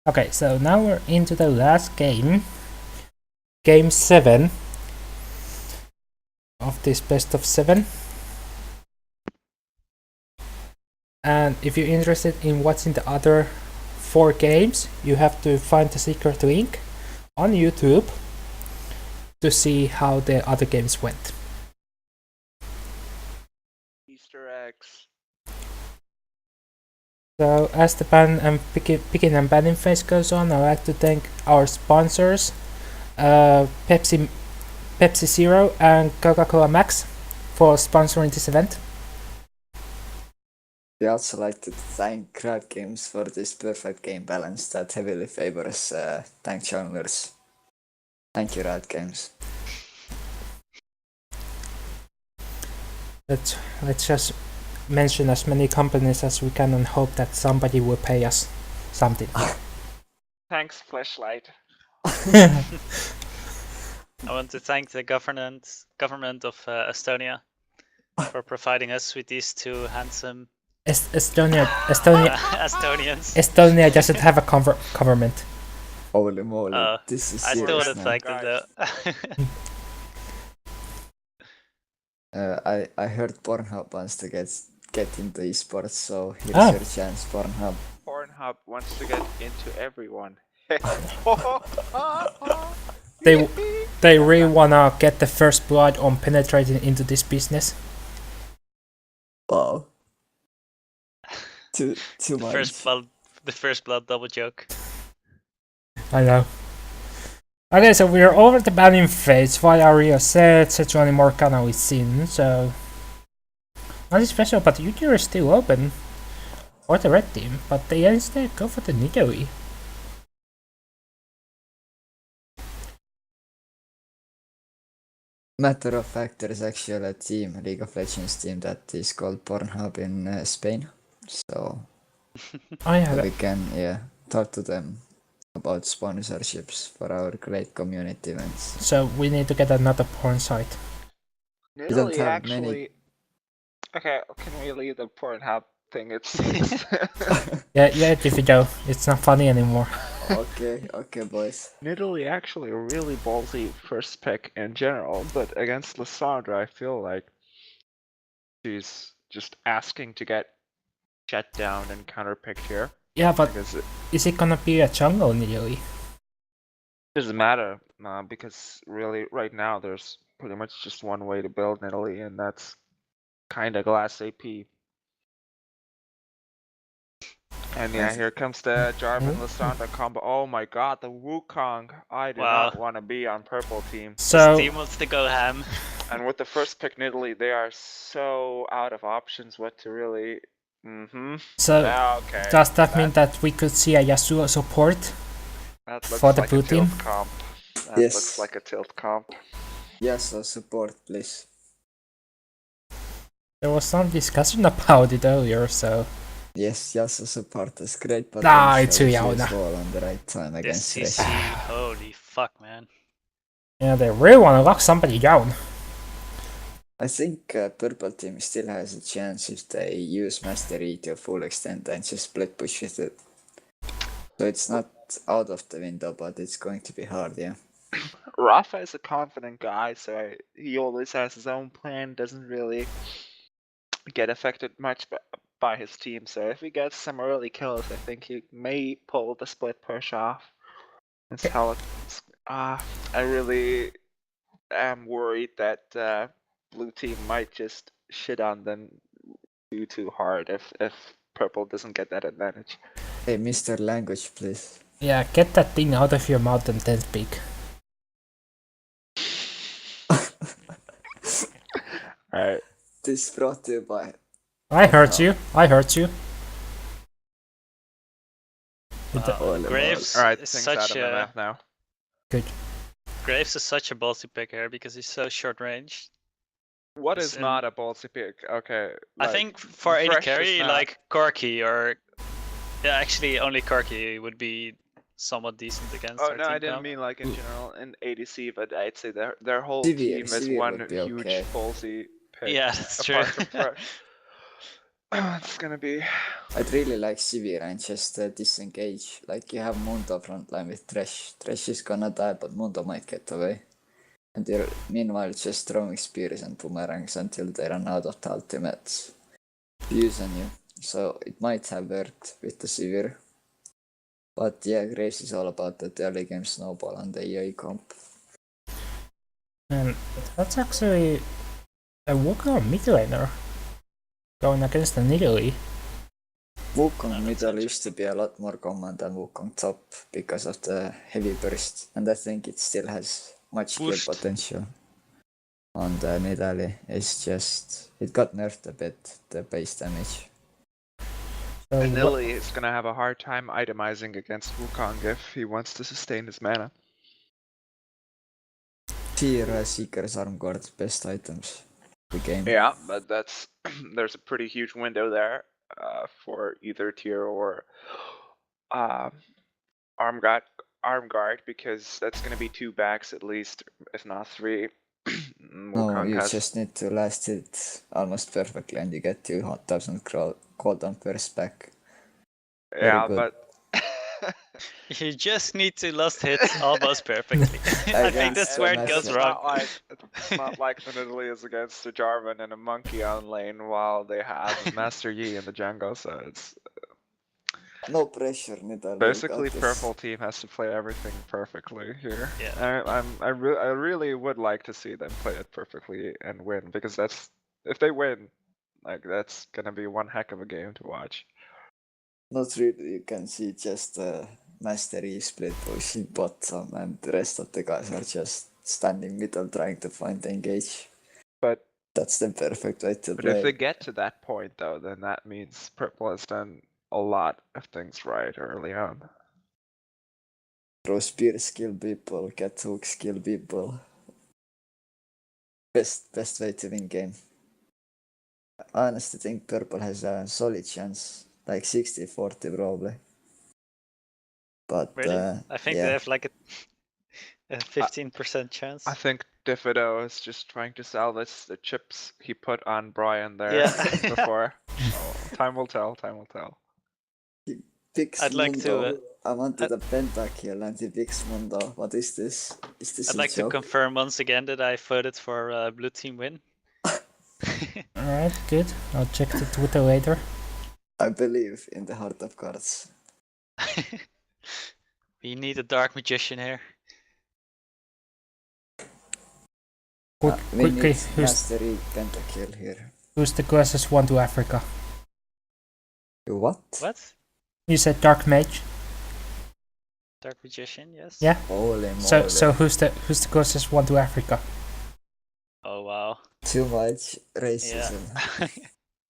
Okay, so now we're into the last game. Game 7 of this best of 7. And if you're interested in watching the other 4 games, you have to find the secret link on YouTube to see how the other games went. Easter eggs. So as the ban and picking and banning phase goes on, I'd like to thank our sponsors, Pepsi Zero and Coca-Cola Max, for sponsoring this event. We also like to thank Grangg Games for this perfect game balance that heavily favors tank junglers. Thank you, Grangg Games. Let's just mention as many companies as we can and hope that somebody will pay us something. Thanks, Flashlight. I want to thank the government of Estonia for providing us with these two handsome Estonia Estonians. doesn't have a government. Holy moly, this is I still serious would have now. thanked them though. I heard Pornhub wants to get into esports, so here's your chance, Pornhub. Pornhub wants to get into everyone. They really wanna get the first blood on penetrating into this business. Wow. Too much. The first blood double joke. I know. Okay, so we're over the banning phase. Rio said, Sejuani Morgana is seen, so nothing special, but Yu-Gi-Oh is still open for the red team, but they instead go for the Nidoii. Matter of fact, there is actually a team, a League of Legends team, that is called Pornhub in Spain. So we can talk to them about sponsorships for our great community events. So we need to get another porn site. We don't have many. Okay, can we leave the Pornhub thing? It's yeah, if you do, it's not funny anymore. Okay, boys. Nidalee actually a really ballsy first pick in general, but against Lissandra, I feel like she's just asking to get shut down and counterpicked here. Yeah, but is it gonna be a jungle Nidalee? Doesn't matter, because really right now there's pretty much just one way to build Nidalee, and that's kind of glass AP. And yeah, here comes the Jarvan Lissandra combo. Oh my god, the Wukong. I do not want to be on purple team. So this team wants to go ham. And with the first pick Nidalee, they are so out of options what to really... So does that mean that we could see a Yasuo support for the blue team? That looks like a tilt comp. Yasuo support, please. There was some discussion about it earlier, so... Yes, Yasuo support is great, but it's too young now. On the right time against CC, holy fuck, man. Yeah, they really want to lock somebody down. I think purple team still has a chance if they use Mastery to a full extent and just split push with it. So it's not out of the window, but it's going to be hard, yeah. Rafa is a confident guy, so he always has his own plan, doesn't really get affected much by his team. So if he gets some early kills, I think he may pull the split push off. That's how it's... I really am worried that blue team might just shit on them too hard if purple doesn't get that advantage. Hey, Mr. Language, please. Yeah, get that thing out of your mouth and then speak. Alright. This brought to you by... I hurt you. Graves Alright, is things such out of my a... mouth now. Good. Graves is such a ballsy pick here because he's so short range. What is not a ballsy pick? Okay. I think for AD carry, like Corki or... Yeah, actually only Corki would be somewhat decent against our no, team I didn't comp. mean like in general in ADC, but I'd say their whole Severe, team is one huge ballsy pick. Yeah, that's true. Apart from Fresh. It's gonna be I'd really like Sivir and just disengage. Like you have Mundo frontline with Thresh. Thresh is gonna die, but Mundo might get away. And you're meanwhile just throwing spears and boomerangs until they run out of the ultimates to use on you. So it might have worked with the Sivir. But yeah, Grace is all about that early game snowball and the EA comp. And that's actually a Wukong mid laner going against an Nidalee. Wukong middle used to be a lot more common than Wukong top because of the heavy burst, and I think it still has much skill potential. On the Nidalee, it's just it got nerfed a bit, the base damage. So Nidalee is gonna have a hard time itemizing against Wukong if he wants to sustain his mana. Tier Seeker's Arm Guard, best items the game. Yeah, but that's there's a pretty huge window there for either tier or arm guard because that's gonna be 2 backs at least, if not 3. No, you just need to last it almost perfectly and you get 2,000 cooldown per spec. Yeah, but you just need to last hits almost perfectly. I think that's where it goes wrong. It's not like the Nidalee is against a Jarvan and a Monkey on lane while they have Master Yi in the jungle, so it's no pressure, Nidalee. basically purple team has to play everything perfectly here. Yeah. I really would like to see them play it perfectly and win, because that's if they win, like that's gonna be one heck of a game to watch. Not really, you can see just Master Yi split pushing bottom and the rest of the guys are just standing middle trying to find the engage. But that's the perfect way to But play. if they get to that point though, then that means purple has done a lot of things right early on. Throw spear skill people, get hook skill people. Best way to win game. I honestly think purple has a solid chance, like 60-40 probably. But really? I think yeah. they have like a 15% chance. I think Diffido is just trying to salvage the chips he put on Brian there before. Oh, time will tell, time will tell. He picks I'd Mundo. like to. I wanted a pentakill and he picks Mundo. What is this? Is this I'd like to confirm once again that I voted for blue team win. Alright, good. I'll check the Twitter later. I believe in the heart of cards. We need a dark magician here. Quickly, Mastery pentakill here. Who's the closest one to Africa? What? What? You said Dark Mage. Dark magician, yes. Yeah. Holy moly. So who's the closest one to Africa? Oh wow. Too much racism. Yeah.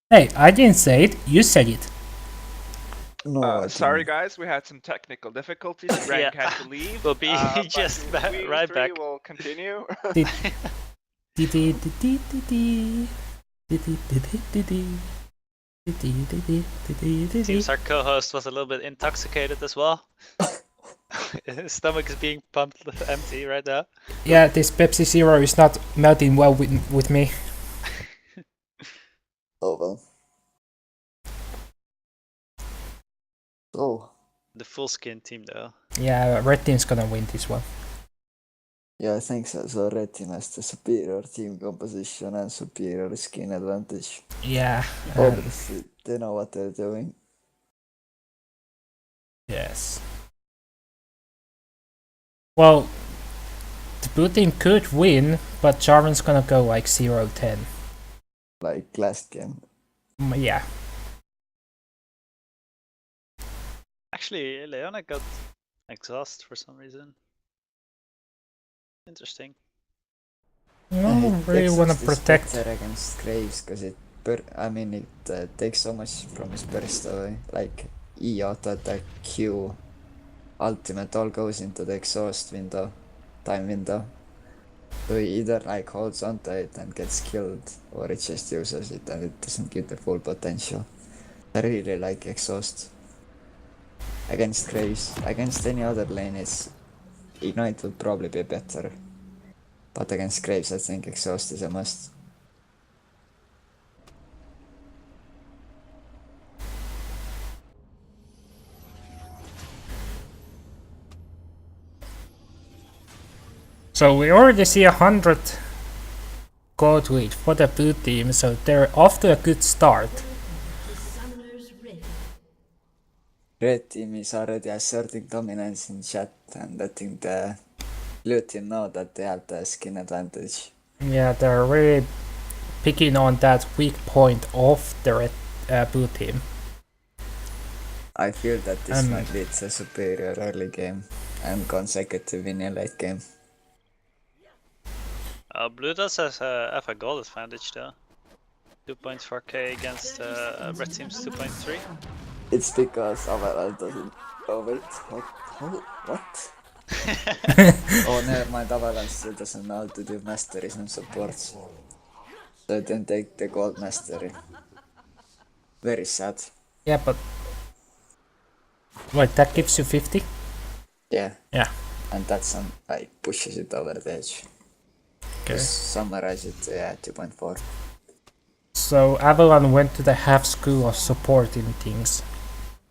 Hey, I didn't say it. You said it. No, sorry guys, we had some technical difficulties. Grangg had to leave. We'll be just right back. We'll continue. Seems our co-host was a little bit intoxicated as well. His stomach is being pumped empty right now. Yeah, this Pepsi Zero is not melting well with me. Oh well. So. The full skin team though. Yeah, red team's gonna win this one. Yeah, I think so. So red team has the superior team composition and superior skin advantage. Yeah. Obviously, they know what they're doing. Yes. Well, the blue team could win, but Jarvan's gonna go like 0-10. Like last game. Yeah. Actually, Leona got exhaust for some reason. Interesting. I really wanna protect her against Graves because it takes so much from his burst away. Like E auto attack, Q, ultimate all goes into the exhaust window, time window. So he either like holds onto it and gets killed, or it just uses it and it doesn't give the full potential. I really like exhaust. Against Graves, against any other lane, Ignite would probably be better. But against Graves, I think exhaust is a must. So we already see 100 gold lead for the blue team, so they're off to a good start. Red team is already asserting dominance in chat and letting the blue team know that they have the skin advantage. Yeah, they're really picking on that weak point of the red, blue team. I feel that this might lead to a superior early game and consecutive win in late game. Blue does have a goal advantage though. 2.4k against red team's 2.3. It's because Avalanche doesn't. Oh wait, what? Oh, never mind. Avalanche still doesn't know how to do masteries and supports. So it didn't take the gold mastery. Very sad. Yeah, but wait, that gives you 50? Yeah. Yeah. And that's like pushes it over the edge. Okay. Just summarize it, yeah, 2.4. So Avalon went to the half school of supporting things.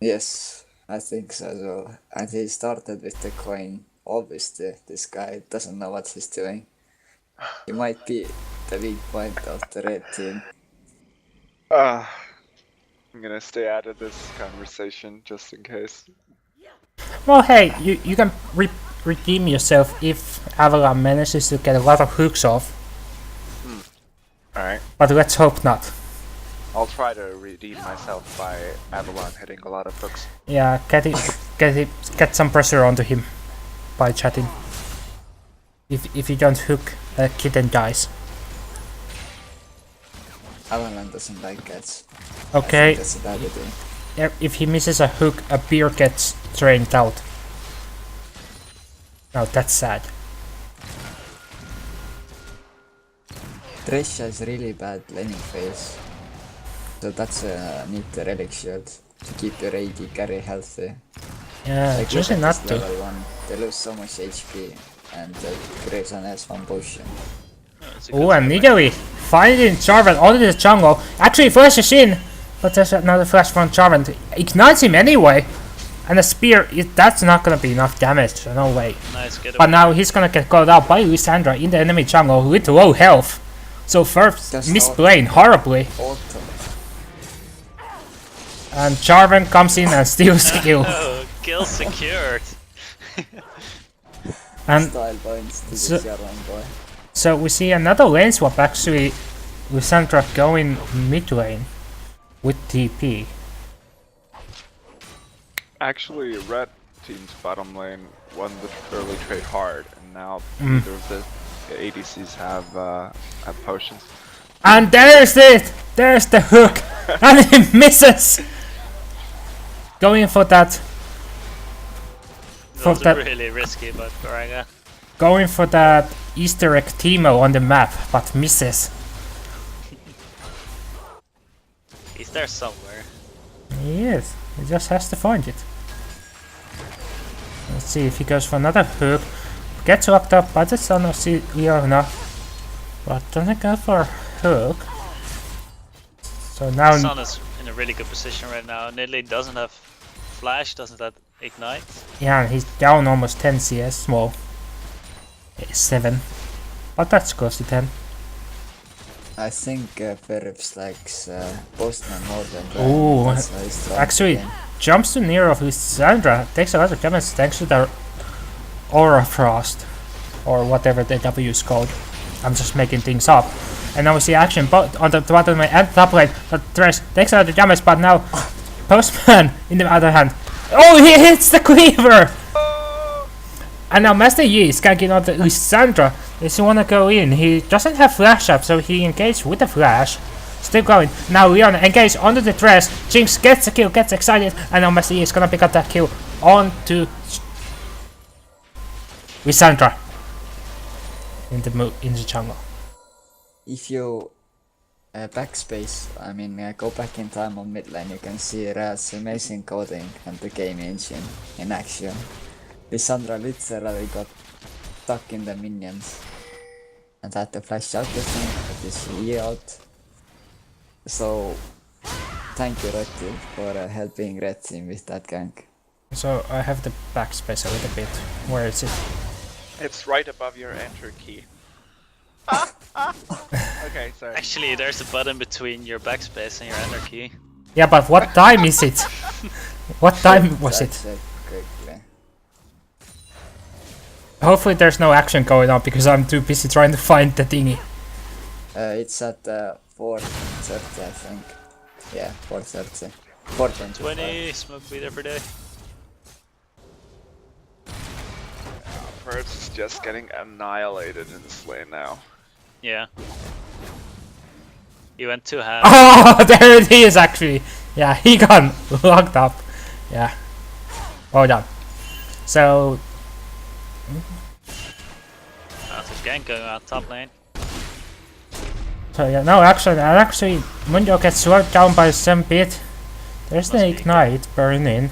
Yes, I think so as well. And he started with the coin. Obviously, this guy doesn't know what he's doing. He might be the weak point of the red team. I'm gonna stay out of this conversation just in case. Well, hey, you can redeem yourself if Avalon manages to get a lot of hooks off. Alright. But let's hope not. I'll try to redeem myself by Avalon hitting a lot of hooks. Yeah, get some pressure onto him by chatting. If you don't hook, a kitten dies. Avalanche doesn't like cats. Okay. That's a bad idea. If he misses a hook, a beer gets drained out. Now that's sad. Thresh has really bad laning phase. So that's a neat relic shield to keep your AD carry healthy. Yeah, Like choosing look not at to. this level 1, they lose so much HP and the Grayson has one potion. Oh, and Nidalee finding Jarvan onto the jungle. Actually flashes in, but there's another flash from Jarvan. Ignites him anyway. And a spear, that's not gonna be enough damage, so no way. Nice get But now he's gonna get called out by Lysandra in the enemy jungle with low health. So first, misplaying horribly. Auto. And Jarvan comes in and steals the kill. Oh, kill secured. And Style points to so- the Jarvan boy. so we see another lane swap actually. Lysandra going mid lane with TP. Actually, red team's bottom lane won the early trade hard, and now neither of the ADCs have potions. And there's it! There's the hook! And he misses! Going for that. For Those are that. really risky, but Grangg. Going for that Easter egg Teemo on the map, but misses. He's there somewhere. He is. He just has to find it. Let's see if he goes for another hook. Gets locked up by the son of Leona. But doesn't go for a hook. So now Sun is in a really good position right now. Nidalee doesn't have flash, doesn't have ignite. yeah, he's down almost 10 CS. Well, 7. But that's close to 10. I think Ferrips likes Postman more than Ooh, Brian. That's why he's trying actually, to win. jumps to near of Lysandra, takes a lot of damage thanks to the Aura Frost, or whatever the W is called. I'm just making things up. And now we see action both on the bottom lane and top lane. But Thresh takes a lot of damage, but now Postman, in the other hand, oh, he hits the cleaver! And now Master Yi is ganking on the Lysandra. Does he wanna go in? He doesn't have flash up, so he engaged with the flash. Still going. Now Leon engaged onto the Thresh. Jinx gets the kill, gets excited, and now Master Yi is gonna pick up that kill onto Lysandra in the jungle. If you backspace, I mean go back in time on mid lane, you can see Rad's amazing coding and the game engine in action. Lysandra literally got stuck in the minions and had to flash out the thing, but is E out. So thank you Red Team for helping Red Team with that gank. So I have the backspace a little bit. Where is it? It's right above your enter key. Okay, sorry. Actually, there's a button between your backspace and your enter key. Yeah, but what time is it? What time was it? Check quickly. Hopefully there's no action going on because I'm too busy trying to find the thingy. It's at 4:30, I think. Yeah, 4:30. 4:25. 20 smoke meter per day. Perhaps is just getting annihilated in this lane now. Yeah. He went 2 half. Oh, there it is actually. Yeah, he got locked up. Yeah. Well done. So, There's Grangg going out top lane. so yeah, no, actually, Mundo gets slowed down by some bit. There's the ignite burning.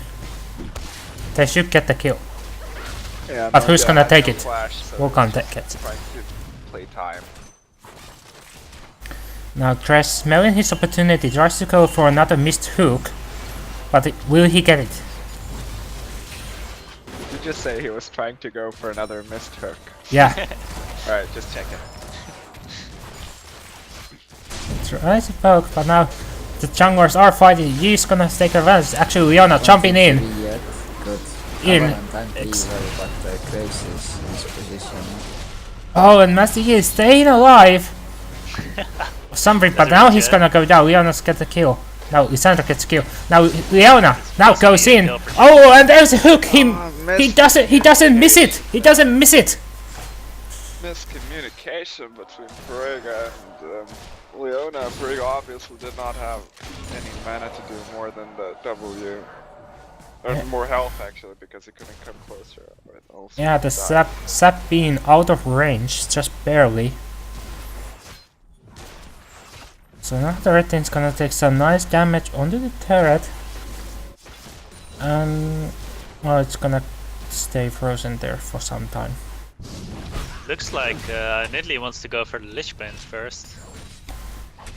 They should get the kill. Yeah, But who's gonna take it? Flash, so Who can't take it? trying to play time. Now, Trash, smelling his opportunity, tries to go for another missed hook. But will he get it? Did you just say he was trying to go for another missed hook? Yeah. Alright, just check it. Tries to poke, but now the junglers are fighting. He's gonna take advantage. Actually, Leona jumping in. Yet. Good. In. Time but Graves is in his position. Oh, and Master Yi is staying alive. Something, but now he's gonna go down. Leona's get the kill. No, Lissandra gets the kill. Now Leona now goes in. Oh, and there's a hook. He doesn't miss it. He doesn't miss it. Miscommunication between Grangg and Leona. Grangg obviously did not have any mana to do more than the W. Or more health actually, because he couldn't come closer. Also Yeah, the sap being out of range, just barely. So now the red team's gonna take some nice damage onto the turret. And well, it's gonna stay frozen there for some time. Looks like Nidalee wants to go for the Lich Bane first.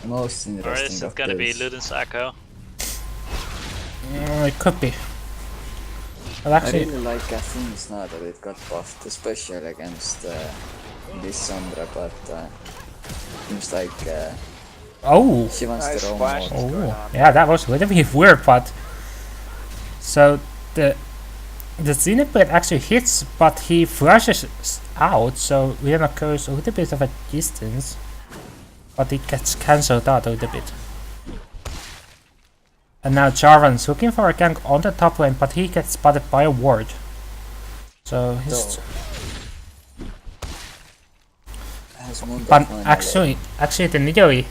Most Or interesting is of it gonna be this. Luden's Echo? It could be. But I actually, really like Athene's now that it got buffed, especially against Lissandra, but seems like oh, she wants Nice to roam flash. more. What's going oh, on? yeah, that was a little bit weird, but so the Xenoblade actually hits, but he flashes out, so Leona goes a little bit of a distance, but it gets cancelled out a little bit. And now Jarvan's looking for a gank on the top lane, but he gets spotted by a ward. So he's... But actually the Nidalee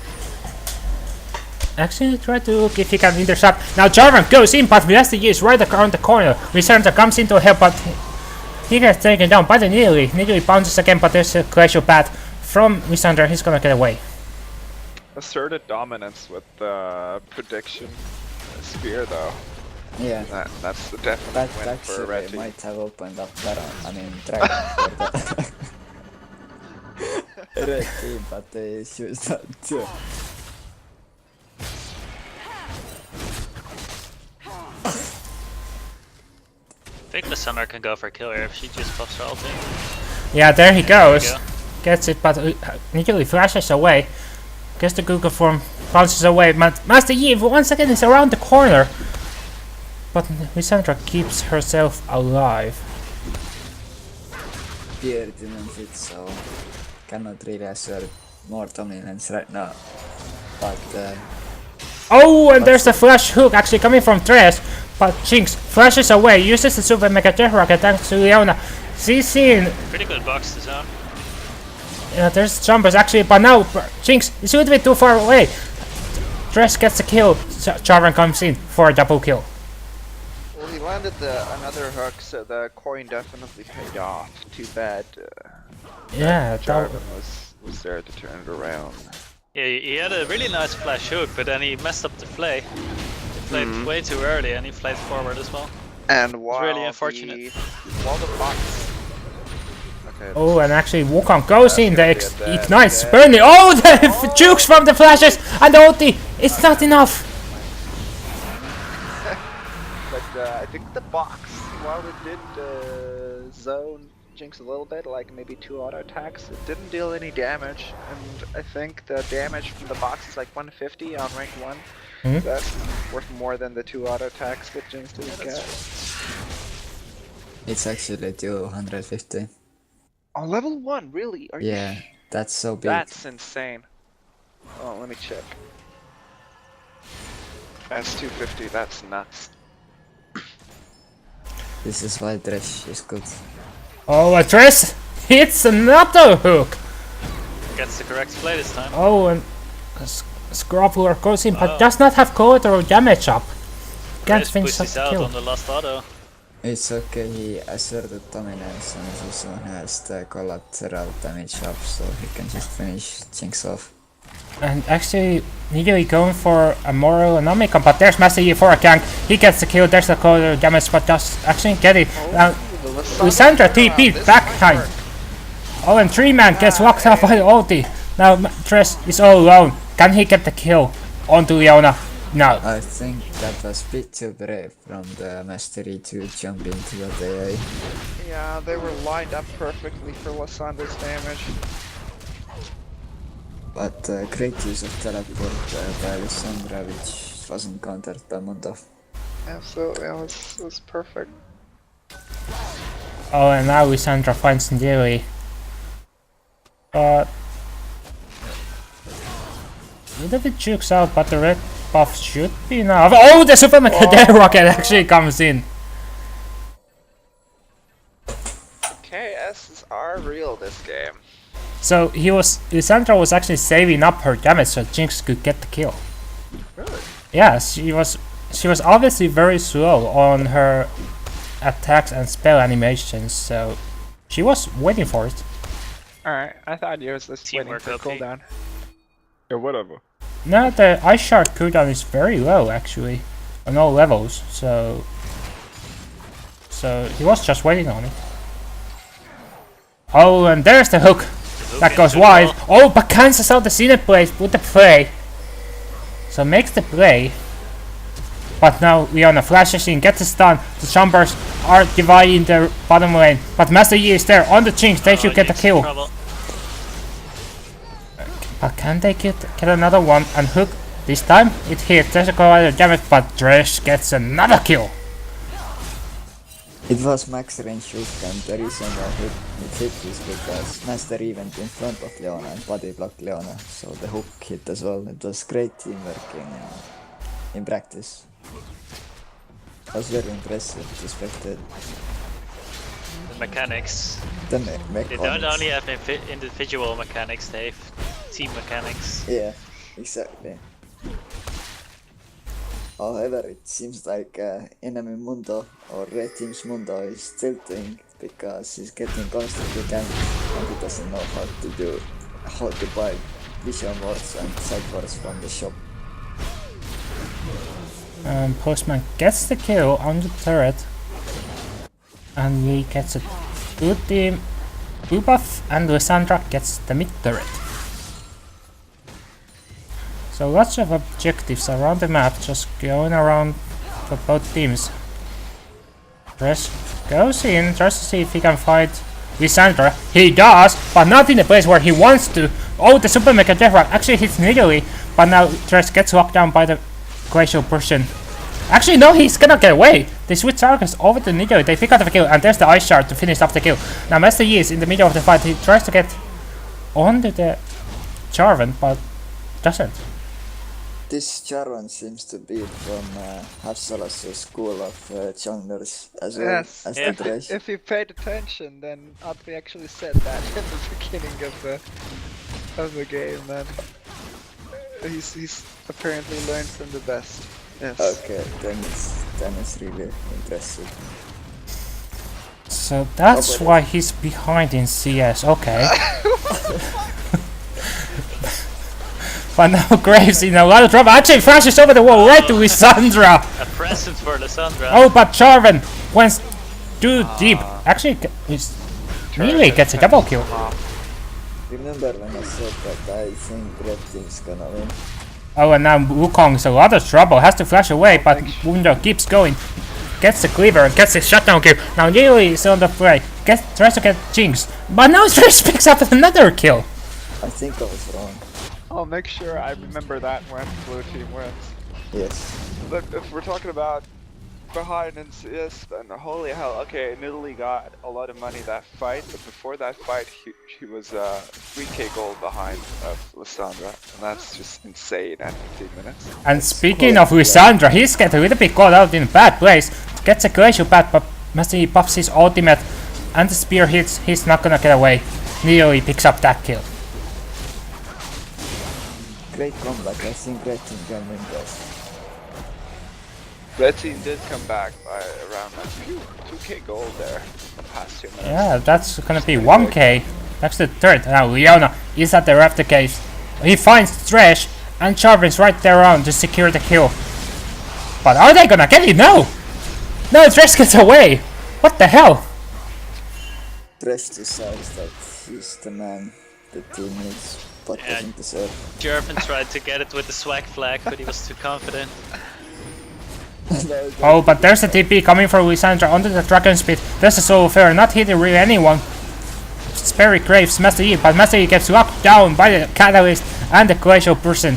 actually try to look if he can intercept. Now Jarvan goes in, but Master Yi is right around the corner. Lissandra comes into help, but he gets taken down by the Nidalee. Nidalee bounces again, but there's a glacial path from Lissandra. He's gonna get away. Asserted dominance with the prediction spear though. Yeah. That's the definite That win for a red actually team. might have opened up Baron, Dragon for the red team, but they choose that too. I think Lissandra can go for a kill here if she just buffs her ulti. Yeah, there he goes. There we Gets it, but Nidalee flashes away. Gets the Google form, bounces away. Master Yi once again is around the corner. But Lissandra keeps herself alive. Pierre didn't hit, so cannot really assert more dominance right now. But Oh, and there's the flash hook actually coming from Tres. But Jinx flashes away, uses the Super Mega Death Rocket thanks to Leona. She's in. Pretty good box to zone. Yeah, there's jumpers actually, but now Jinx is a little bit too far away. Tres gets the kill. Jarvan comes in for a double kill. Well, he landed another hook, so the coin definitely paid off. Too bad Yeah, that, Jarvan was there to turn it around. Yeah, he had a really nice flash hook, but then he messed up the play. He played way too early and he played forward as well. And while really unfortunate. while the box. Okay, oh, and actually Wukong goes in, the gonna be a dead- ignites, dead- burning. Oh, the jukes from the flashes and the ulti. It's not enough. But I think the box, while it did zone Jinx a little bit, like maybe 2 auto attacks. It didn't deal any damage, and I think the damage from the box is like 150 on rank 1. Mhm. That's worth more than the 2 auto attacks that Jinx didn't get. It's actually 250. On level 1, really? Are you Yeah, that's so big. That's insane. Oh, let me check. That's 250, that's nuts. This is why Thresh is good. Oh, a Triss hits another hook. Gets the correct play this time. Oh, and Scrapper goes in, but Oh. does not have collateral damage up. Can't Graves finish up pushes the out kill. on the last auto. It's okay, he asserted dominance and he also has the collateral damage up, so he can just finish Jinx off. And actually, nearly going for a moral Anomicon, but there's Master Yi for a Grangg. He gets the kill, there's the collateral damage, but does actually get it. Now, Lysandra TP backhand. Oh, and 3-man gets locked up by the ulti. Now, Triss is all alone. Can he get the kill onto Leona? No. I think that was a bit too brave from the Mastery to jump into the AI. Yeah, they were lined up perfectly for Lysandra's damage. But great use of teleport by Lysandra, which wasn't countered by Mundo. Absolutely, it was perfect. Oh, and now Lysandra finds Nidiri. But a little bit jukes out, but the red buff should be enough. Oh, the Super Macadam Rocket actually comes in. KS are real this game. So Lysandra was actually saving up her damage so Jinx could get the kill. Really? Yeah, she was obviously very slow on her attacks and spell animations, so she was waiting for it. Alright, I thought you was just waiting Teamwork, for LP. cooldown. Or whatever. Now the Ice Shard cooldown is very low actually, on all levels, so he was just waiting on it. Oh, and there's the hook that goes into the wide. wall. Oh, but cancels out the Zenith Blade with the play. So makes the play. But now Leona flashes in, gets a stun. The Chambers are dividing the bottom lane. But Master Yi is there on the Jinx. They should get the Jinx in kill. trouble. But can they get another one and hook? This time it hits. There's a collateral damage, but Thresh gets another kill. It was max range hook, and the reason why it hit is because Master Yi went in front of Leona and body blocked Leona, so the hook hit as well. It was great teamwork in practice. It was very impressive to spectate. The mechanics. The They don't only have individual mechanics, they have team mechanics. Yeah, exactly. However, it seems like enemy Mundo or Red Team's Mundo is tilting because he's getting constantly ganked and he doesn't know how to buy vision wards and side wards from the shop. Postman gets the kill on the turret. And he gets a good team blue buff, and Lysandra gets the mid turret. So lots of objectives around the map, just going around for both teams. Thresh goes in, tries to see if he can fight Lysandra. He does, but not in the place where he wants to. Oh, the Super Mega Death Rock actually hits Nidalee, but now Thresh gets locked down by the Glacial Persian. Actually, no, he's gonna get away. They switch targets over to Nidalee, they pick out the kill, and there's the Ice Shard to finish off the kill. Now Master Yi is in the middle of the fight, he tries to get onto the Jarvan, but doesn't. This Jarvan seems to be from Hafsalas' school of junglers as well Yes, as yeah. the Thresh. If you paid attention, then Atri actually said that in the beginning of the game. Then he's apparently learned from the best. Yes. Okay, then it's really impressive. So that's why he's behind in CS, okay. But now Graves in a lot of trouble. Actually flashes over the wall right to Lysandra. A present for Lysandra. Oh, but Jarvan went too deep. Actually, nearly gets a double kill. Remember when I said that I think Red Team's gonna win? Oh, and now Wukong is a lot of trouble. Has to flash away, but Wundo keeps going. Gets the cleaver and gets the shutdown kill. Now nearly is on the play. tries to get Jinx, but now Thresh picks up another kill. I think I was wrong. I'll make sure I remember that when blue team wins. Yes. But if we're talking about behind in CS, then holy hell, okay, Italy got a lot of money that fight, but before that fight, he was 3k gold behind of Lissandra, and that's just insane at 15 minutes. And speaking of Lissandra, he's getting a little bit caught out in a bad place. Gets a glacial bat, but Master pops his ultimate, and the spear hits, he's not gonna get away. Nearly picks up that kill. Great comeback, I think Red Team can win this. Red team did come back by around like 2k gold there the past 2 minutes. Yeah, that's gonna be 1k. That's the third. Now Leona is at the Raptor cave. He finds Thresh, and Jarvan's right there around to secure the kill. But are they gonna get it? No! No, Thresh gets away! What the hell? Thresh decides that he's the man the team needs, but Yeah. doesn't deserve. Jarvan tried to get it with the swag flag, but he was too confident. Oh, but there's a TP coming from Lissandra onto the Dragon Speed. There's a solo fair, not hitting really anyone. Sperry craves Master Yi, but Master Yi gets locked down by the Catalyst and the Glacial person.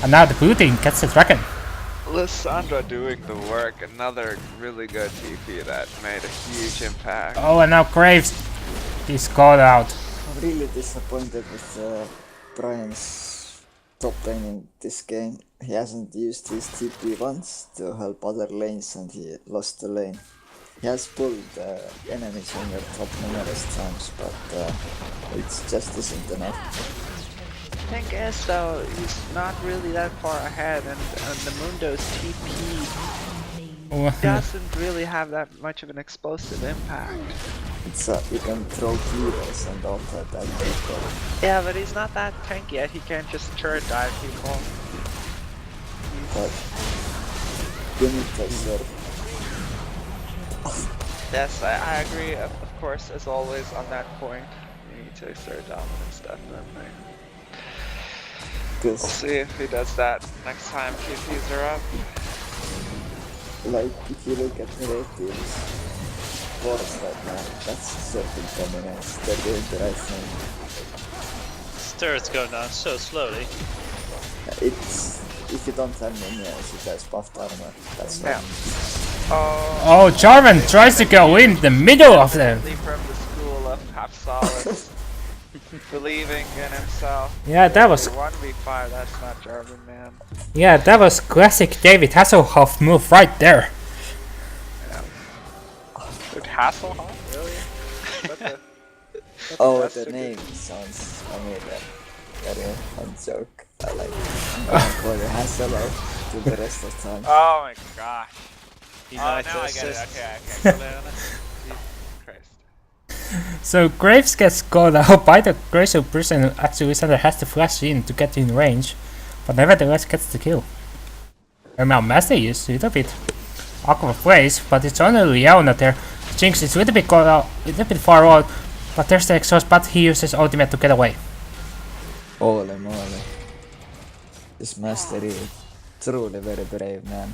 And now the blue team gets the Dragon. Lissandra doing the work, another really good TP that made a huge impact. Oh, and now Graves is called out. I'm really disappointed with Brian's top lane in this game. He hasn't used his TP once to help other lanes and he lost the lane. He has pulled enemies on your top numerous times, but it just isn't enough. The thing is though, he's not really that far ahead, and the Mundo's TP doesn't really have that much of an explosive impact. It's you can throw heroes and all that people. Yeah, but he's not that tanky yet, he can't just turret dive people. But you need to serve. Yes, I agree, of course, as always, on that point. You need to exert dominance, definitely. We'll see if he does that next time TPs are up. Like, if you look at the red teams, Force right now, that's certain dominance. They're doing the right thing. Turret's going down so slowly. It's, if you don't have minions, it has buffed armor. That's Yeah. Oh, Jarvan tries to go in the middle of them. From the school of half solids, believing in himself. Yeah, that was 1v5, that's not Jarvan, man. yeah, that was classic David Hasselhoff move right there. Dude, Hasselhoff? Really? oh, the name sounds familiar. Very fun joke. I like it. I'm gonna call you Hasselhoff to the rest of the time. Oh my gosh. United now I get it. assists. Okay. Jesus Christ. So Graves gets called out by the Glacial person who actually Lissandra has to flash in to get in range, but nevertheless gets the kill. And now Master is a little bit awkward place, but it's only Leona there. Jinx is a little bit caught out, a little bit far out, but there's the exhaust, but he uses ultimate to get away. Holy moly. This Master is truly very brave, man.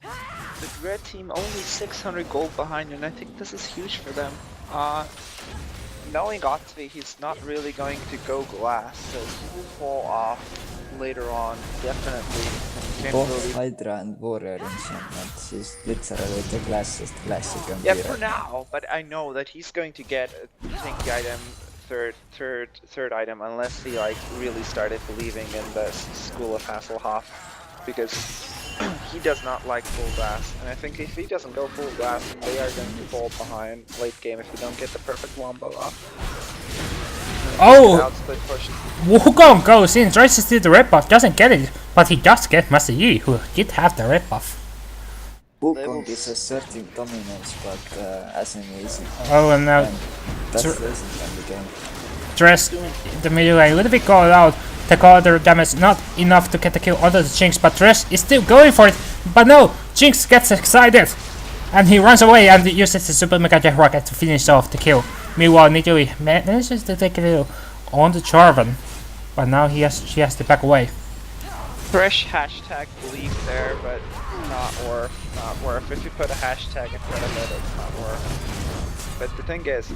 The red team only 600 gold behind, and I think this is huge for them. Knowing Otvi, he's not really going to go glass, so he will fall off later on, definitely. Can't Both really... Hydra and Warrior enchantment is literally the classiest classic and Yeah, for now, but I know that he's going to get a tanky item, third item, unless he like really started believing in the school of Hasselhoff, because he does not like full glass, and I think if he doesn't go full glass, they are going to fall behind late game if you don't get the perfect wombo off. Oh! Outsplit push. Wukong goes in, tries to steal the red buff, doesn't get it, but he does get Master Yi, who did have the red buff. Wukong is asserting dominance, but Asemi isn't. Oh, and now And that's the reason in the game. Dress in the middle lane, a little bit called out. The color damage not enough to get the kill onto the Jinx, but Dress is still going for it. But no, Jinx gets excited, and he runs away and uses the Super Mega Jet Rocket to finish off the kill. Meanwhile, Nidalee manages to take a little on the Jarvan, but now she has to back away. Fresh hashtag belief there, but not worth. If you put a hashtag in front of it, it's not worth. but the thing is,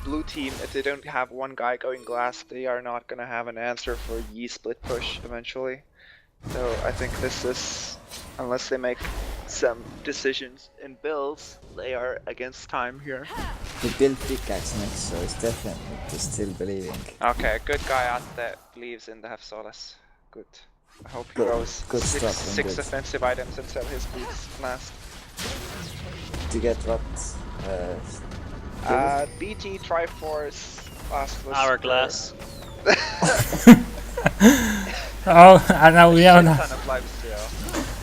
blue team, if they don't have one guy going glass, they are not gonna have an answer for Yi split push eventually. So I think this is, unless they make some decisions in builds, they are against time here. He built pickaxe next, so it's definitely still believing. Okay, good guy out there believes in the Have Solace. Good. I hope he goes good six stuff, offensive items and sell his boots last. To get what? BT Triforce Lastless Hourglass. Oh, and now ton of lifesteal.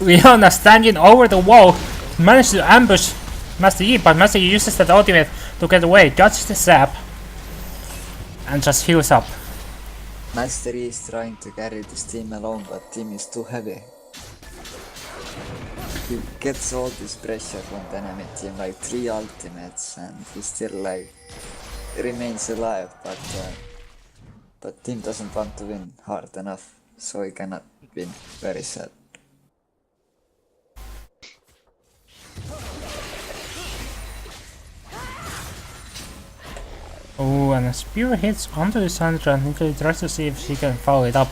Leona standing over the wall managed to ambush Master Yi, but Master Yi uses that ultimate to get away, dodges the zap, and just heals up. Master Yi is trying to carry this team alone, but team is too heavy. He gets all this pressure from the enemy team, like 3 ultimates, and he still like remains alive, but team doesn't want to win hard enough, so he cannot win. Very sad. Oh, and a spear hits onto Lysandra and Nico tries to see if she can follow it up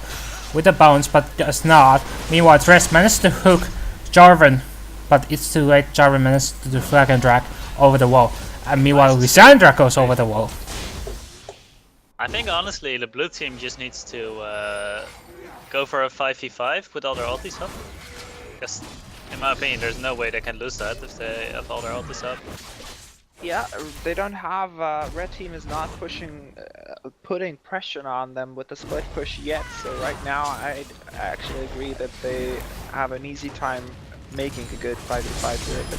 with a bounce, but does not. Meanwhile, Dress manages to hook Jarvan, but it's too late. Jarvan manages to do flag and drag over the wall, and meanwhile Lysandra goes over the wall. I think honestly the blue team just needs to go for a 5v5 with all their ultis up. Because in my opinion there's no way they can lose that if they have all their ultis up. Yeah, they don't have, red team is not pushing, putting pressure on them with the split push yet, so right now I'd actually agree that they have an easy time making a good 5v5 here, but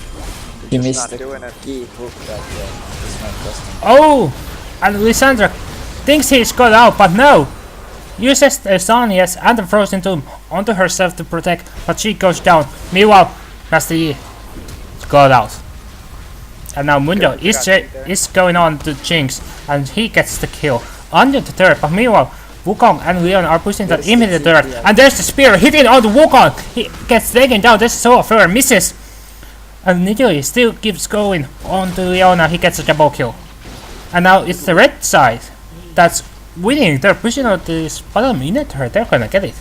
He they're just missed not the doing it. key hook that is not costing. Oh, and Lysandra thinks he's got out, but no! Uses the Sonias and the Frozen Tomb onto herself to protect, but she goes down. Meanwhile, Master Yi got out. And now Mundo is going on to Jinx, and he gets the kill under the turret, but meanwhile Wukong and Leon are pushing that immediate turret, and there's the spear hitting on the Wukong. He gets taken down, this is so unfair, misses. And Nikhil still keeps going on to Leona, he gets a double kill. And now it's the red side that's winning, they're pushing out this bottom Runeterra, they're gonna get it.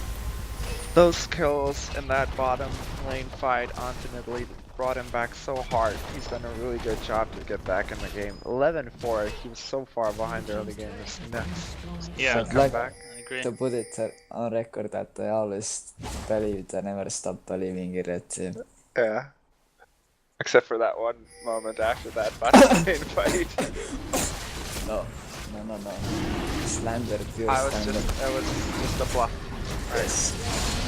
Those kills in that bottom lane fight ultimately brought him back so hard. He's done a really good job to get back in the game. 11-4, he was so far behind the early game, it's nuts. Yeah, So like, back. I agree. to put it on record that I always believed, I never stopped believing in red team. Yeah. Except for that one moment after that bottom lane fight. No. Slander, pure It was slander. just a bluff. Yes.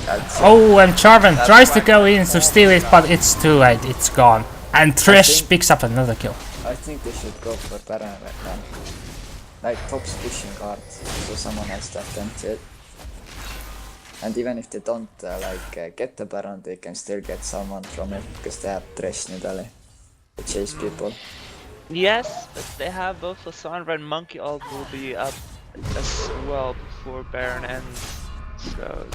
That's it. Oh, and Jarvan tries to go in to steal it, but it's too late, it's gone. And Thresh picks up another kill. I think they should go for Baron right now. Like top's pushing hard, so someone has to attempt it. And even if they don't get the Baron, they can still get someone from it because they have Thresh Nidalee to chase people. Yes, but they have both Lysandra and Monkey Ult will be up as well before Baron ends. So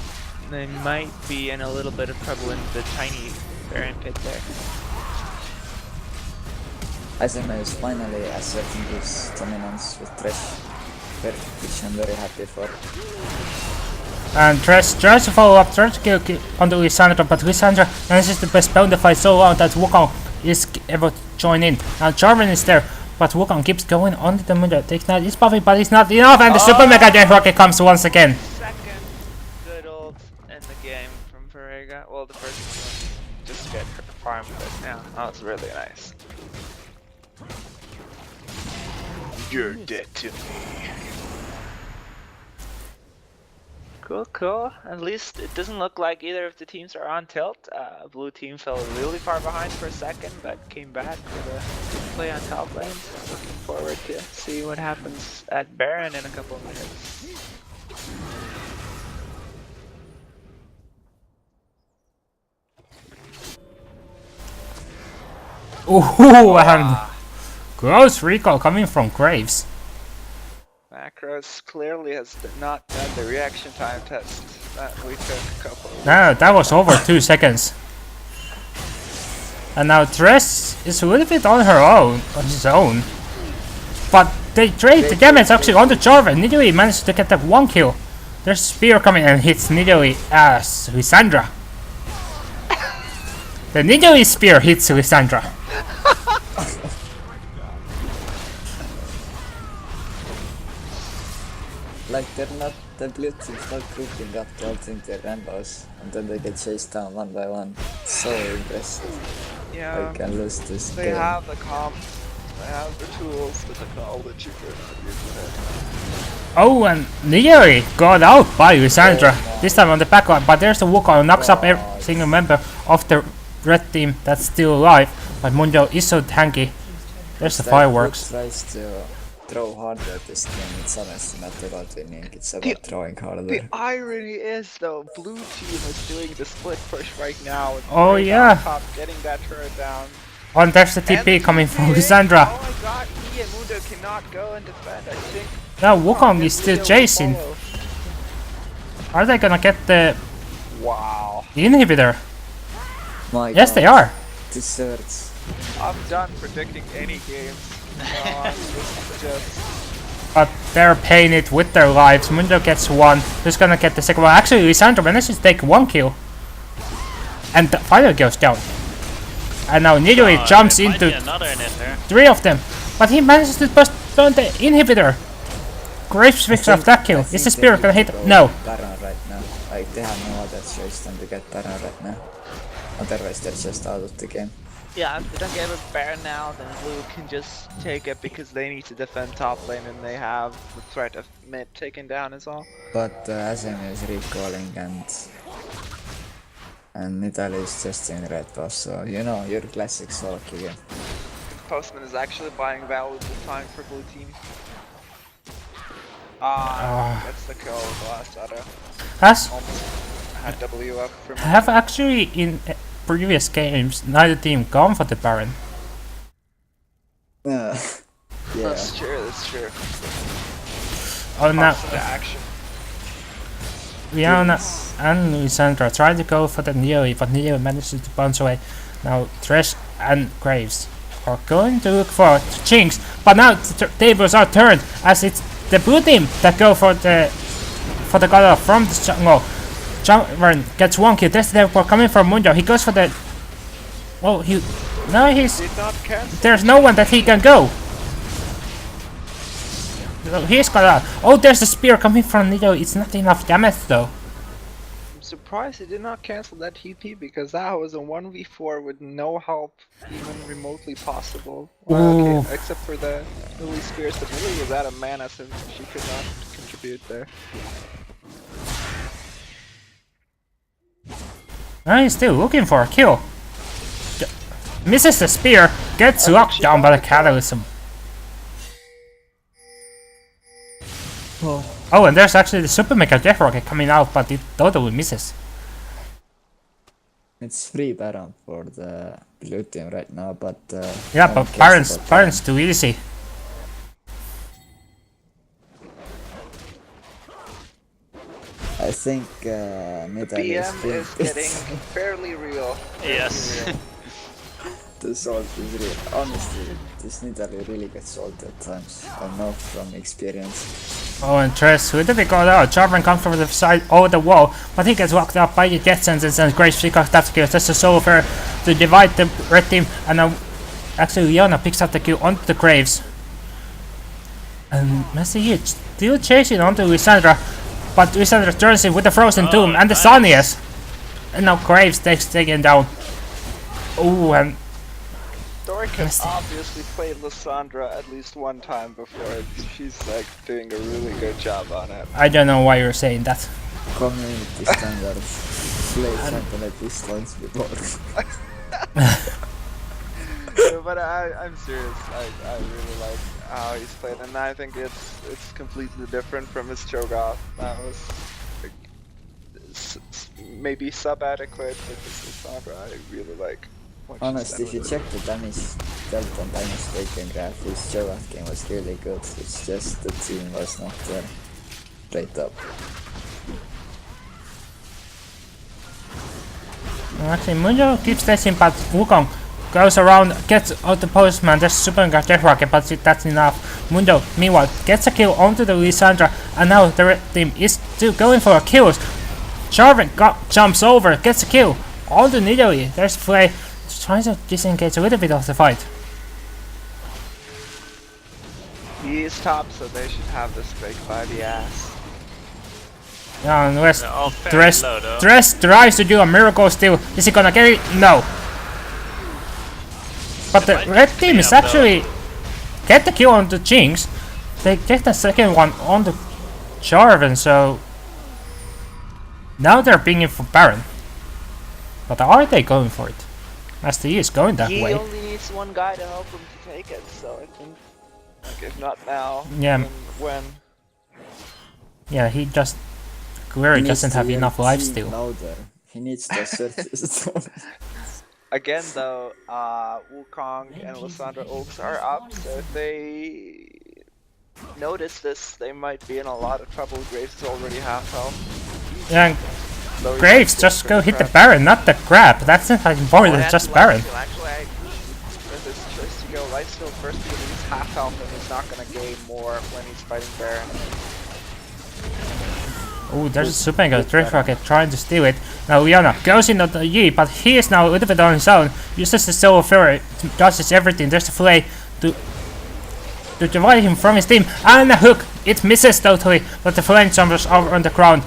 they might be in a little bit of trouble in the tiny Baron pit there. Asima is finally asserting his dominance with Thresh, which I'm very happy for. And Thresh tries to follow up, tries to kill onto Lysandra, but Lysandra manages to postpone the fight so long that Wukong is able to join in. Now Jarvan is there, but Wukong keeps going onto the Mundo. Takes not his buffing, but it's not enough, and the Super Mega Death Rocket comes once again. Second good ult in the game from Verega. Well, the first one just to get her farm, but yeah, that was really nice. You're dead to me. Cool. At least it doesn't look like either of the teams are on tilt. Blue team fell really far behind for a second, but came back with a play on top lane. Looking forward to see what happens at Baron in a couple of minutes. Ooh, and gross recall coming from Graves. Macros clearly has not done the reaction time test that we took a couple of No, that was over 2 seconds. And now Thresh is a little bit on her own, on his own. But they trade the damage actually on the Jarvan. Nidalee managed to get that 1 kill. There's a spear coming and hits Nidalee as Lissandra. The Nidalee spear hits Lissandra. Like the blue team's not grouping up to ulting their Rambos, and then they get chased down one by one. So impressive. Yeah, I can lose this they game. have the comp, they have the tools, the technology for it. Oh, and Nidalee got out by Lissandra. This time on the backline, but there's the Wukong who knocks up every single member of the red team that's still alive. But Mundo is so tanky. There's the fireworks. Tries to throw harder at this game. It's honestly not about winning, it's about throwing harder. The irony is though, blue team is doing the split push right now. With Oh Grangg yeah. on top, getting that turret down. Oh, and there's the TP coming from Lissandra. Oh my god, he and Mundo cannot go and defend, I think. Now Wukong is still chasing. Are they gonna get the Wow. inhibitor? My Yes, God. they are. This hurts. I'm done predicting any games. Just But they're paying it with their lives. Mundo gets 1. Who's gonna get the second one? Actually, Lissandra manages to take 1 kill. And the final goes down. And now Nidalee jumps there might into be another inhibitor. 3 of them. But he manages to postpone the inhibitor. Graves picks up that kill. Is the spear gonna hit? No. Baron right now. Like they have no other choice than to get Baron right now. Otherwise they're just out of the game. yeah, if they don't get a Baron now, then blue can just take it because they need to defend top lane and they have the threat of mid taken down as well. But Azem is recalling and Nidalee is just in red buff, so you know your classic solo again. Postman is actually buying valuable time for blue team. That's the kill of the last auto. Has Almost had W up for me. have actually in previous games neither team gone for the Baron. Yeah. That's true, that's true. Oh now Pops into action. Rihanna and Lissandra try to go for the Nidalee, but Nidalee manages to bounce away. Now Thresh and Graves are going to look for Jinx, but now the tables are turned as it's the blue team that go for the god from the jungle. Jarvan gets 1 kill. There's the teleport coming from Mundo. He goes for the. Oh, he's. Did not cancel. There's no one that he can go. So he's got out. Oh, there's the spear coming from Nidalee. It's not enough damage though. I'm surprised he did not cancel that TP because that was a 1v4 with no help even remotely possible. Well, okay, except for the Lily Spears, but Lily was out of mana so she could not contribute there. Now he's still looking for a kill. Misses the spear, gets locked down by the catalysm. Oh, and there's actually the Super Mega Death Rocket coming out, but it totally misses. It's free Baron for the blue team right now, but Yeah, but Baron's too easy. I think Nidalee BM is getting fairly real. Yes. The salt is real. Honestly, this Nidalee really gets salt at times. I know from experience. Oh, and Tres with the big got out. Jarvan comes from the side over the wall, but he gets locked up by the death sentence and Graves picks up that kill. That's a solo fair to divide the red team, and now actually Leona picks up the kill onto the Graves. And Messi here still chasing onto Lissandra, but Lissandra turns him with the Frozen Tomb and the Sonias. And now Graves takes taken down. Oh, and Doric has obviously played Lissandra at least one time before. She's like doing a really good job on it. I don't know why you're saying that. Community standards. Played something like this once before. But I'm serious. I really like how he's played, and I think it's completely different from his Cho'Gath. That was like, maybe sub-adequate, but this Lissandra I really like. Honestly, if you check the damage delta and damage taken graph, his Cho'Gath game was really good. It's just the team was not right up. Actually, Mundo keeps chasing, but Wukong goes around, gets out the postman, there's super mega death rocket, but that's enough. Mundo, meanwhile, gets a kill onto the Lissandra, and now the red team is still going for a kill. Jarvan jumps over, gets a kill onto Nidalee. There's Flay trying to disengage a little bit of the fight. He is top, so they should have this break by the ass. Yeah, unless They're all very Dress low, though. tries to do a miracle still. Is he gonna get it? No. But the might red be team is up, though. actually get the kill on the Jinx. They get the second one on the Jarvan, so now they're pinging for Baron. But are they going for it? As the E is going that He way. only needs one guy to help him to take it, so I think, like, if not now, Yeah. then when? Yeah, he just clearly doesn't have enough life still. Louder. He needs to assert his Again, though, Wukong and Lissandra ults are up, so if they notice this, they might be in a lot of trouble. Graves is already half health. Yeah, So he Graves, might just go for the hit the trap. Baron, not the grab. That's not important, Oh, it's and just Baron. lifesteal. Actually, I agree with his choice to go lifesteal first because he's half health and he's not gonna gain more when he's fighting Baron. Oh, there's a super mega drift rocket trying to steal it. Now Leona goes into the E, but he is now a little bit on his own. Uses the Soul of Fury, dodges everything. There's a Flay to divide him from his team, and a hook. It misses totally, but the Flame jumpers are on the ground.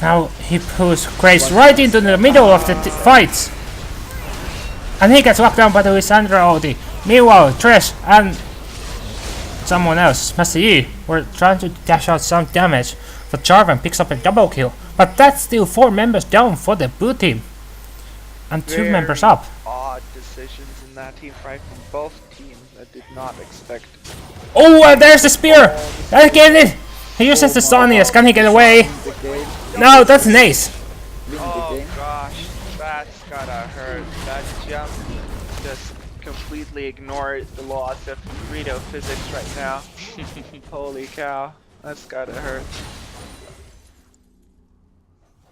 Now he pulls Graves right into the middle of the fights, and he gets locked down by the Lissandra ulti. Meanwhile, Thresh and someone else, Master Yi, were trying to dash out some damage, but Jarvan picks up a double kill. But that's still 4 members down for the blue team, and 2 members up. Odd decisions in that team fight from both teams. I did not expect. Oh, and there's the spear! I get it! He uses the Sonius, can he get away? No, that's an ace. Oh gosh, that's gotta hurt. That jump just completely ignored the laws of Rito physics right now. Holy cow, that's gotta hurt.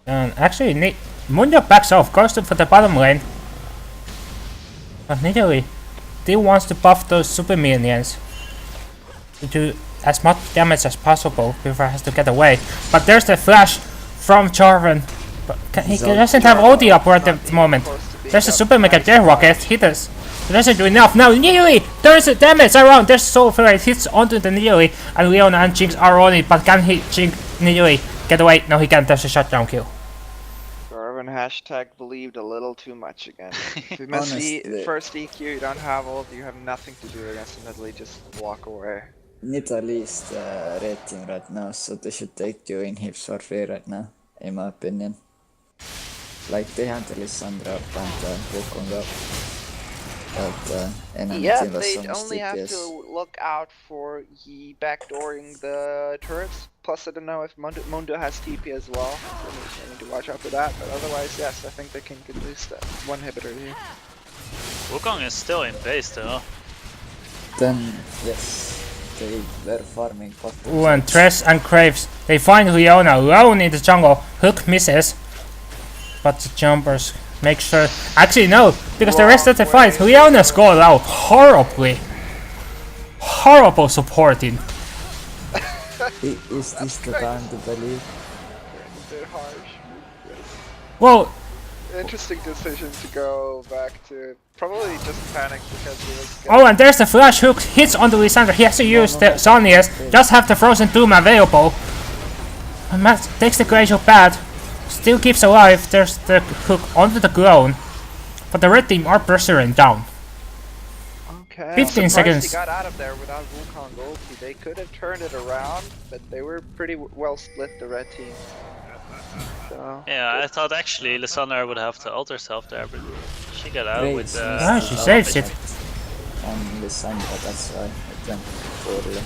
And actually, Mundo backs off, goes for the bottom lane. But Nidalee still wants to buff those super minions to do as much damage as possible before he has to get away. But there's the flash from Jarvan. But he doesn't have ulti up at the moment. There's a super mega death rocket. He doesn't do enough. Now Nidalee turns the damage around. There's Soul Flare. It hits onto the Nidalee, and Leona and Jinx are on it. But can he Jinx Nidalee get away? No, he can't. There's a shutdown kill. Jarvan hashtag believed a little too much again. If you miss the Honestly. first EQ, you don't have ult, you have nothing to do against Nidalee, just walk away. Nidalee is the red team right now, so they should take 2 inhibs for free right now, in my opinion. Like, they have the Lissandra up and Wukong up. But enemy Yeah, team was they'd so much only have DPS. to look out for he backdooring the turrets. Plus, I don't know if Mundo has TP as well, so they need to watch out for that. But otherwise, yes, I think they can get at least one inhibitor here. Wukong is still in base though. Then, yes, they were farming bot. Ooh, and Thresh and Graves, they find Leona alone in the jungle. Hook misses, but the jumpers make sure. Actually, no, because the rest of the fight, Leona scored out horribly. Horrible supporting. Is this the time to believe? A bit harsh. Yes. Well, Interesting decision to go back to. Probably just panicked because he was. oh, and there's the flash hook, hits onto Lissandra. He has to use the Sonias, just have the Frozen Tomb available. And Matt takes the glacial pad, still keeps alive. There's the hook onto the clone. But the red team are pressuring down. Okay. 15 I'm surprised seconds. He got out of there without Wukong ulti. They could have turned it around, but they were pretty well split, the red team. So, Yeah, I thought actually Lissandra would have to ult herself there, but she got out with Ah, she saves it. On Lissandra, that's why it went poorly.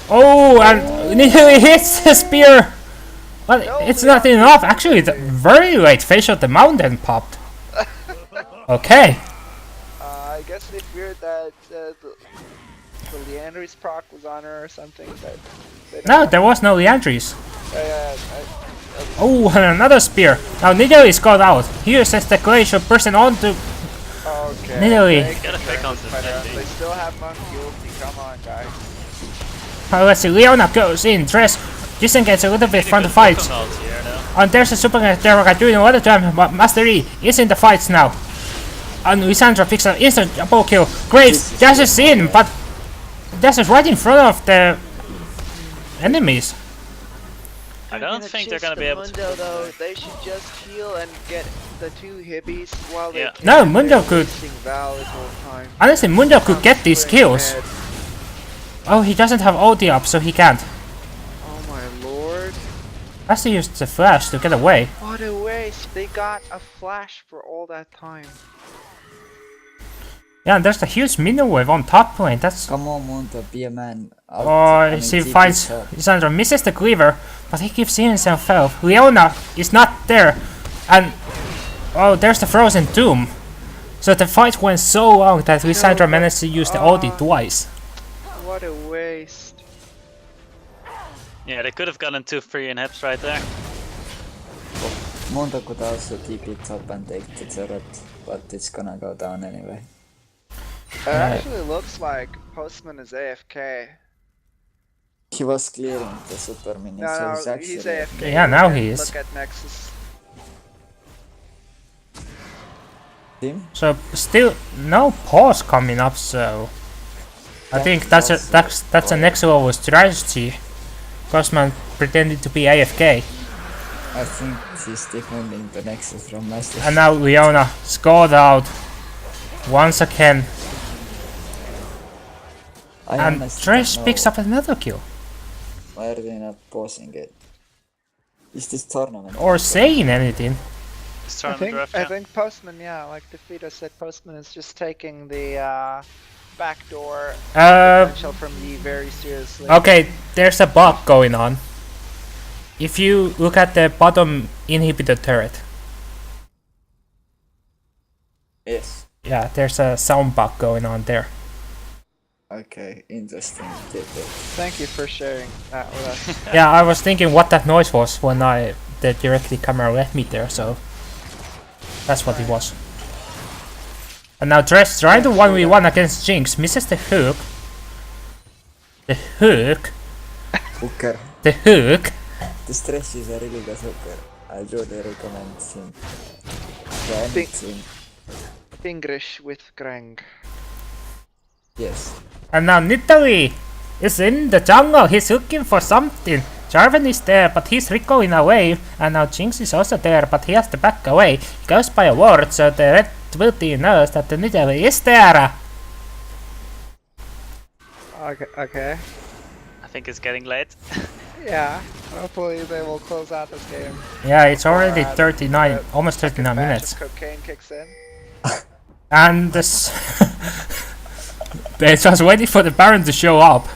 Oh, and Nidalee hits the spear! But it's not enough. Actually, the very late Face of the Mountain popped. Okay. I guess they feared that the Leandry's proc was on her or something, but they don't No, know. there was no Leandries. I Oh, and another spear. Now Nidalee is caught out. He uses the glacial person onto Okay. Literally. they Gotta can fake turn on this the fight around. Fenty. They still have Monk guilty. Come on, guys. Let's see, Leona goes in, Dress disengage a little bit from the fight. Here, no? And there's a super Terra doing a lot of time, but Master E is in the fights now. And Lissandra picks an instant double kill. Graves dashes in, but dashes right in front of the enemies. I don't think they're gonna be able to. Mundo, though, they should just heal and get the 2 hibbies while they Yeah. can. No, Mundo They're could. wasting Val this whole time. Honestly, Mundo could get these kills. Oh, he doesn't have ulti up, so he can't. Oh my lord. Has to use the flash to get away. What a waste. They got a flash for all that time. Yeah, and there's a huge minion wave on top lane. That's. Come on, Monta, be a man. Out. Oh, mean, she TP finds top. Lissandra, misses the cleaver, but he keeps seeing himself out. Leona is not there, and oh, there's the frozen tomb. So the fight went so long that Lissandra managed to use the ulti twice. What a waste. Yeah, they could have gotten 2-3 inhibs right there. Monta could also TP top and take the turret, but it's gonna go down anyway. It actually looks like Postman is AFK. He was clearing the super minions, No, so no, he's he's actually... AFK. Yeah, now he Look is. at Nexus. Team? So still no pause coming up. So I think that's a next level strategy. Cosman pretended to be AFK, I think he's defending the Nexus from Master. and now Leona scored out once again, I and honestly Trash don't picks know up another kill why are they not pausing it? Is this tournament? or saying anything. Just I turn the draft, I yeah. think Postman, yeah, like Defeater said, Postman is just taking the backdoor potential from Yi very seriously. Okay, there's a bug going on. If you look at the bottom inhibitor turret, Yes. yeah, there's a sound bug going on there. Okay, interesting. Thank you for sharing that with us. Yeah, I was thinking what that noise was when the directly camera led me there, so that's what it was. And now Dress trying to 1v1 against Jinx, misses the hook. The hook. Hooker. The hook. The Stretch is a really good hooker. I really recommend him. Yeah, anything. English with Grangg. Yes. And now Nittari is in the jungle, he's looking for something. Jarvan is there, but he's recoiling away, and now Jinx is also there, but he has to back away. He goes by a ward, so the red blue team knows that the Nittari is there. Okay. I think it's getting late. Yeah, hopefully they will close out this game. Yeah, it's already Or, 39, almost 39 batch minutes. of cocaine kicks in. And this they're just waiting for the Baron to show up.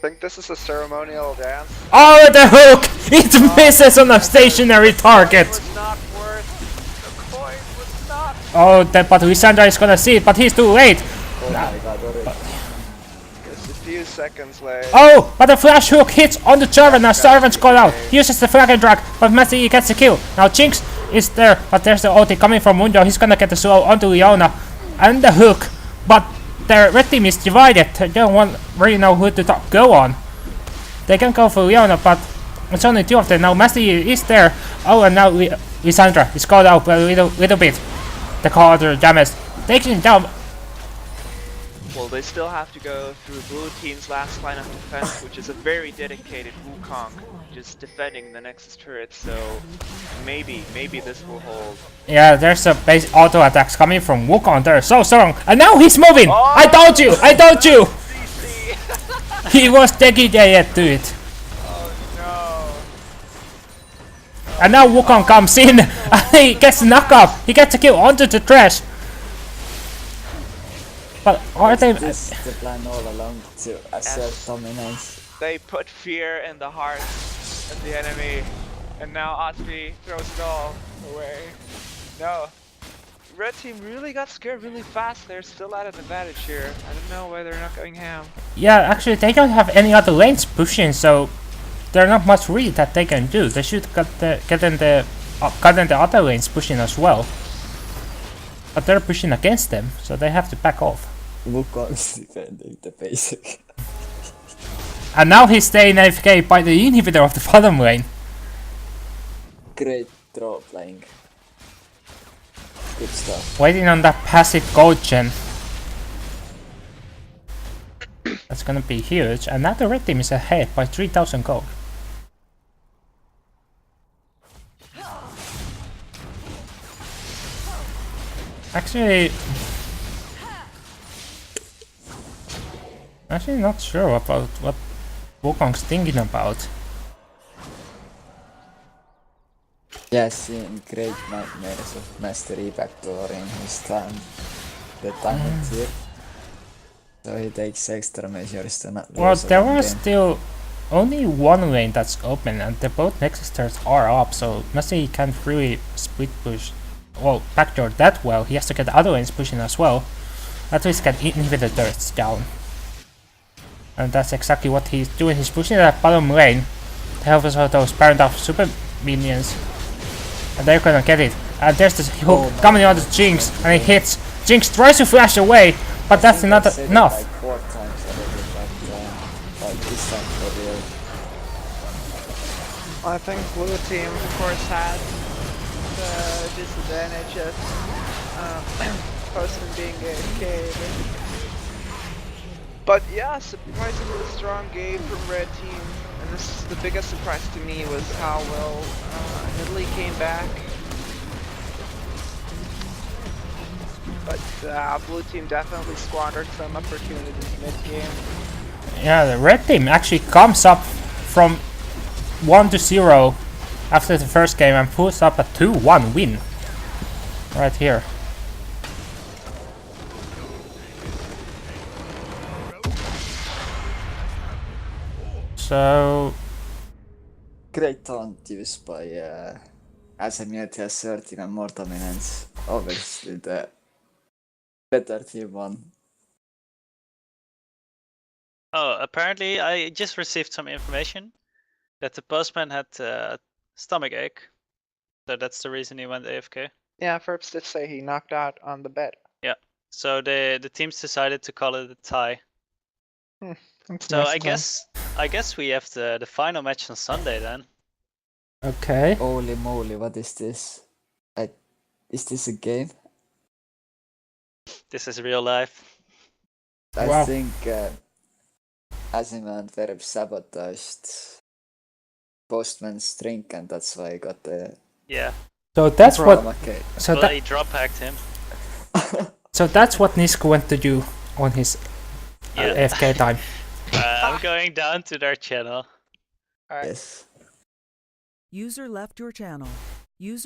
Think this is a ceremonial dance? Oh, the hook! It misses on a stationary target. It was not worth. The coin was not. Oh, but Lissandra is gonna see it, but he's too late. Oh my god, already. Just a few seconds late. Oh, but the flash hook hits on the Jarvan. Now Jarvan's caught out. He uses the flag and drag, but Matthew gets the kill. Now Jinx is there, but there's the ulti coming from Mundo. He's gonna get the slow onto Leona and the hook, but the red team is divided. They don't really know who to go on. They can go for Leona, but it's only two of them. Now Master is there. Oh, and now Lissandra is caught out a little bit. The quarter damage taking him down. Well, they still have to go through blue team's last line of defense, which is a very dedicated Wukong, just defending the Nexus turret. So maybe this will hold. Yeah, there's a base auto attacks coming from Wukong there, so strong. And now he's moving! Oh! I told you! CC. He was dedicated to it. Oh no! And now Wukong comes in and he gets knocked up. He gets a kill onto the trash. But are they... This is the plan all along to assert dominance. They put fear in the hearts of the enemy, and now Osby throws it all away. No. Red team really got scared really fast. They're still at an advantage here. I don't know why they're not going ham. Yeah, actually they don't have any other lanes pushing, so there's not much really that they can do. They should get in the other lanes pushing as well. But they're pushing against them, so they have to back off. Wukong's defending the basic. And now he's staying AFK by the inhibitor of the bottom lane. Great draw playing. Good stuff. Waiting on that passive gold gen. That's gonna be huge. And now the red team is ahead by 3000 gold. Actually not sure about what Wukong's thinking about. Yeah, seen great nightmares of Mastery backdooring his time. The time here. So he takes extra measures to not lose. Well, there one was game. still only one lane that's open, and the both Nexus turrets are up, so Mastery can't really split push. Well, backdoor that well. He has to get the other lanes pushing as well. At least get inhibit the turrets down. And that's exactly what he's doing. He's pushing that bottom lane to help us with those parent of super minions. And they're gonna get it. And there's this hook coming out of Jinx, and it hits. Jinx tries to flash away, but that's not enough. Like 4 times already, but like this time for real. I think blue team, of course, had the disadvantage of Postman being AFK. But yeah, surprisingly strong game from red team. And this is the biggest surprise to me was how well Italy came back. But blue team definitely squandered some opportunities mid-game. Yeah, the red team actually comes up from 1-0 after the first game and pulls up a 2-1 win. Right here. So Great taunt used by Asimir has 13 and more dominance. Obviously the better team won. Oh, apparently I just received some information that the postman had a stomach ache. So that's the reason he went AFK. Yeah, Ferbs did say he knocked out on the bed. Yeah. So the teams decided to call it a tie. That's So nice I guess we have the final match on Sunday then. okay. Holy moly, what is this? Is this a game? This is real life. I Wow. think Asimir and Verb sabotaged Postman's drink and that's why I got the Yeah. So that's what. okay. So Well, that. he drop hacked him. So that's what Nisku went to do on his Yeah. AFK time. I'm going down to their channel. Alright. Yes. User left your channel. User